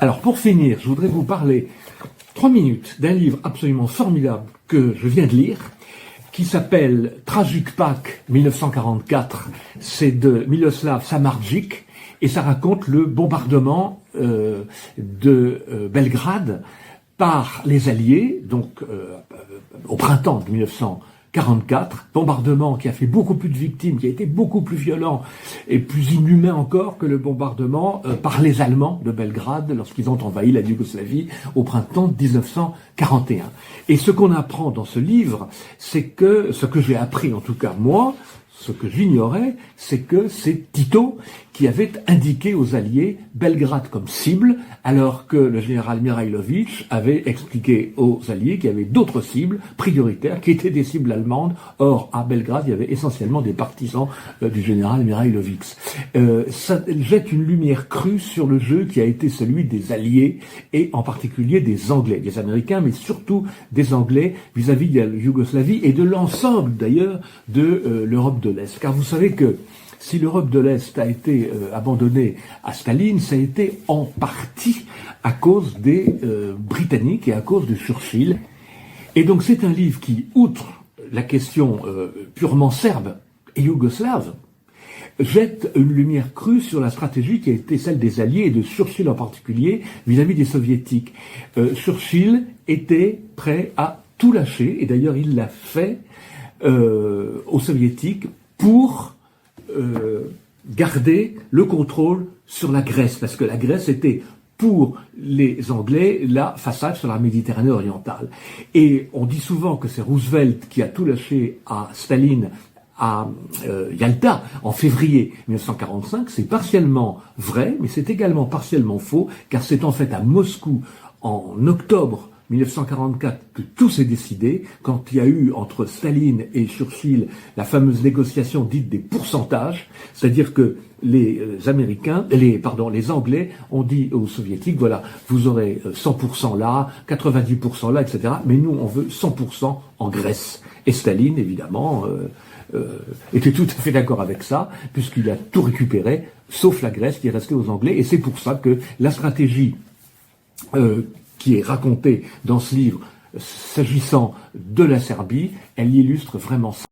Alors pour finir, je voudrais vous parler 3 minutes d'un livre absolument formidable que je viens de lire, qui s'appelle Tragic Pack 1944, c'est de Miloslav Samardžić, et ça raconte le bombardement de Belgrade par les Alliés, donc au printemps de 1944, bombardement qui a fait beaucoup plus de victimes, qui a été beaucoup plus violent et plus inhumain encore que le bombardement par les Allemands de Belgrade lorsqu'ils ont envahi la Yougoslavie au printemps de 1941. Et ce qu'on apprend dans ce livre, c'est que, ce que j'ai appris en tout cas moi, ce que j'ignorais, c'est que c'est Tito qui avait indiqué aux Alliés Belgrade comme cible, alors que le général Mihailović avait expliqué aux Alliés qu'il y avait d'autres cibles prioritaires qui étaient des cibles allemandes. Or, à Belgrade, il y avait essentiellement des partisans du général Mihailović. Ça jette une lumière crue sur le jeu qui a été celui des Alliés, et en particulier des Anglais, des Américains, mais surtout des Anglais vis-à-vis de la Yougoslavie et de l'ensemble d'ailleurs de l'Europe de l'Est. Car vous savez que si l'Europe de l'Est a été abandonnée à Staline, ça a été en partie à cause des Britanniques et à cause de Churchill. Et donc c'est un livre qui, outre la question purement serbe et yougoslave, jette une lumière crue sur la stratégie qui a été celle des Alliés et de Churchill en particulier vis-à-vis des Soviétiques. Churchill était prêt à tout lâcher, et d'ailleurs il l'a fait aux Soviétiques pour garder le contrôle sur la Grèce, parce que la Grèce était pour les Anglais la façade sur la Méditerranée orientale. Et on dit souvent que c'est Roosevelt qui a tout lâché à Staline à Yalta en février 1945. C'est partiellement vrai, mais c'est également partiellement faux, car c'est en fait à Moscou en octobre 1944 que tout s'est décidé, quand il y a eu entre Staline et Churchill la fameuse négociation dite des pourcentages, c'est-à-dire que les Anglais ont dit aux Soviétiques, voilà, vous aurez 100% là, 90% là, etc. Mais nous, on veut 100% en Grèce. Et Staline, évidemment, était tout à fait d'accord avec ça, puisqu'il a tout récupéré, sauf la Grèce qui est restée aux Anglais. Et c'est pour ça que la stratégie qui est racontée dans ce livre, s'agissant de la Serbie, elle illustre vraiment ça.